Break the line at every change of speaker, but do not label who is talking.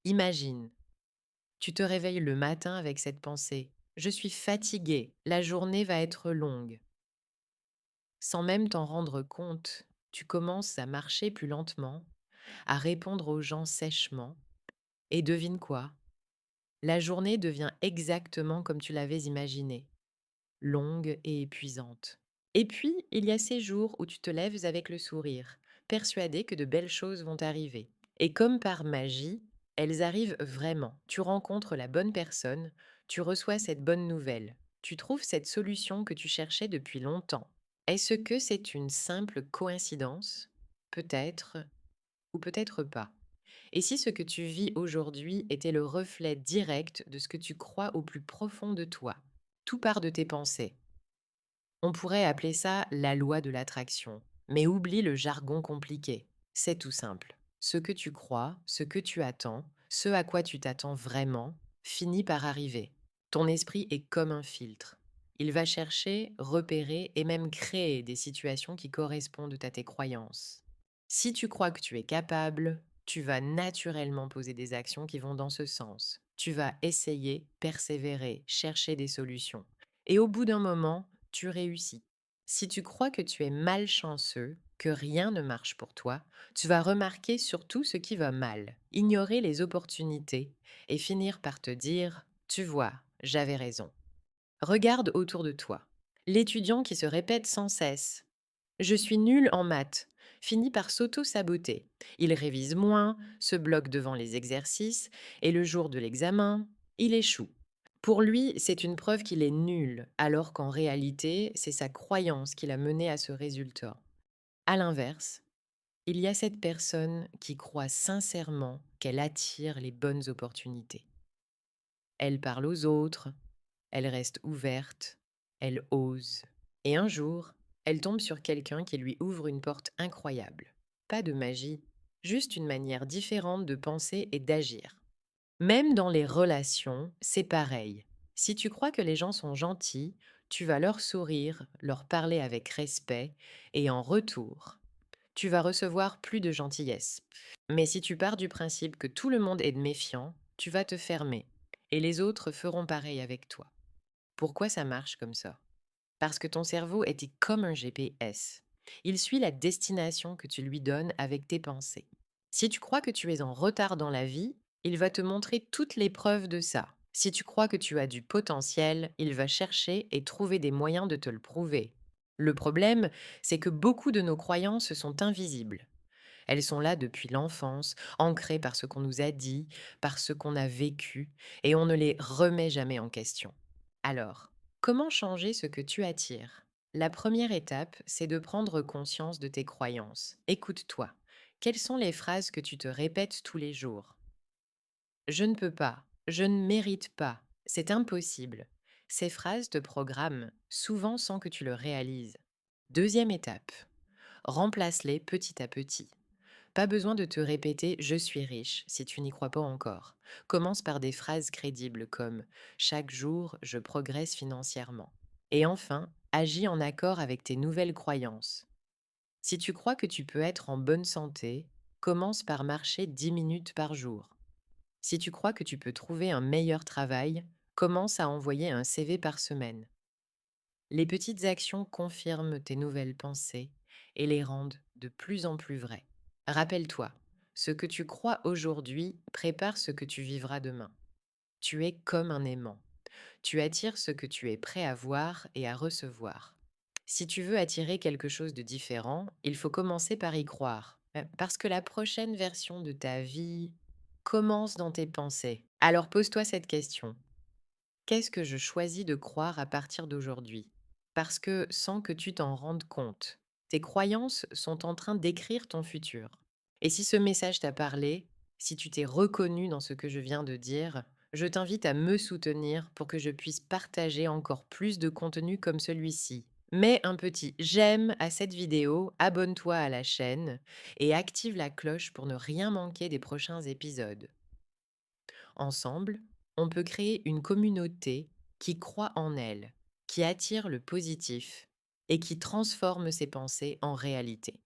Imagine, tu te réveilles le matin avec cette pensée. Je suis fatigué, la journée va être longue. Sans même t'en rendre compte, tu commences à marcher plus lentement, à répondre aux gens sèchement. Et devine quoi? La journée devient exactement comme tu l'avais imaginé, longue et épuisante. Et puis, il y a ces jours où tu te lèves avec le sourire, persuadé que de belles choses vont arriver. Et comme par magie, elles arrivent vraiment. Tu rencontres la bonne personne, tu reçois cette bonne nouvelle, tu trouves cette solution que tu cherchais depuis longtemps. Est-ce que c'est une simple coïncidence? Peut-être ou peut-être pas. Et si ce que tu vis aujourd'hui était le reflet direct de ce que tu crois au plus profond de toi? Tout part de tes pensées. On pourrait appeler ça la loi de l'attraction. Mais oublie le jargon compliqué. C'est tout simple. Ce que tu crois, ce que tu attends, ce à quoi tu t'attends vraiment, finit par arriver. Ton esprit est comme un filtre. Il va chercher, repérer et même créer des situations qui correspondent à tes croyances. Si tu crois que tu es capable, tu vas naturellement poser des actions qui vont dans ce sens. Tu vas essayer, persévérer, chercher des solutions. Et au bout d'un moment, tu réussis. Si tu crois que tu es malchanceux, que rien ne marche pour toi, tu vas remarquer surtout ce qui va mal, ignorer les opportunités et finir par te dire: tu vois, j'avais raison. Regarde autour de toi. L'étudiant qui se répète sans cesse: je suis nul en maths, finit par s'auto-saboter. Il révise moins, se bloque devant les exercices, et le jour de l'examen, il échoue. Pour lui, c'est une preuve qu'il est nul, alors qu'en réalité, c'est sa croyance qui l'a mené à ce résultat. À l'inverse, il y a cette personne qui croit sincèrement qu'elle attire les bonnes opportunités. Elle parle aux autres, elle reste ouverte, elle ose. Et un jour, elle tombe sur quelqu'un qui lui ouvre une porte incroyable. Pas de magie, juste une manière différente de penser et d'agir. Même dans les relations, c'est pareil. Si tu crois que les gens sont gentils, tu vas leur sourire, leur parler avec respect, et en retour, tu vas recevoir plus de gentillesse. Mais si tu pars du principe que tout le monde est méfiant, tu vas te fermer, et les autres feront pareil avec toi. Pourquoi ça marche comme ça? Parce que ton cerveau était comme un GPS. Il suit la destination que tu lui donnes avec tes pensées. Si tu crois que tu es en retard dans la vie, il va te montrer toutes les preuves de ça. Si tu crois que tu as du potentiel, il va chercher et trouver des moyens de te le prouver. Le problème, c'est que beaucoup de nos croyances sont invisibles. Elles sont là depuis l'enfance, ancrées par ce qu'on nous a dit, par ce qu'on a vécu, et on ne les remet jamais en question. Alors, comment changer ce que tu attires? La première étape, c'est de prendre conscience de tes croyances. Écoute-toi. Quelles sont les phrases que tu te répètes tous les jours? Je ne peux pas, je ne mérite pas, c'est impossible. Ces phrases te programment, souvent sans que tu le réalises. Deuxième étape, remplace-les petit à petit. Pas besoin de te répéter «je suis riche» si tu n'y crois pas encore. Commence par des phrases crédibles comme «chaque jour, je progresse financièrement». Et enfin, agis en accord avec tes nouvelles croyances. Si tu crois que tu peux être en bonne santé, commence par marcher 10 minutes par jour. Si tu crois que tu peux trouver un meilleur travail, commence à envoyer un CV par semaine. Les petites actions confirment tes nouvelles pensées et les rendent de plus en plus vraies. Rappelle-toi, ce que tu crois aujourd'hui prépare ce que tu vivras demain. Tu es comme un aimant. Tu attires ce que tu es prêt à voir et à recevoir. Si tu veux attirer quelque chose de différent, il faut commencer par y croire. Parce que la prochaine version de ta vie commence dans tes pensées. Alors pose-toi cette question. Qu'est-ce que je choisis de croire à partir d'aujourd'hui? Parce que sans que tu t'en rendes compte, tes croyances sont en train d'écrire ton futur. Et si ce message t'a parlé, si tu t'es reconnu dans ce que je viens de dire, je t'invite à me soutenir pour que je puisse partager encore plus de contenu comme celui-ci. Mets un petit j'aime à cette vidéo, abonne-toi à la chaîne et active la cloche pour ne rien manquer des prochains épisodes. Ensemble, on peut créer une communauté qui croit en elle, qui attire le positif et qui transforme ses pensées en réalité.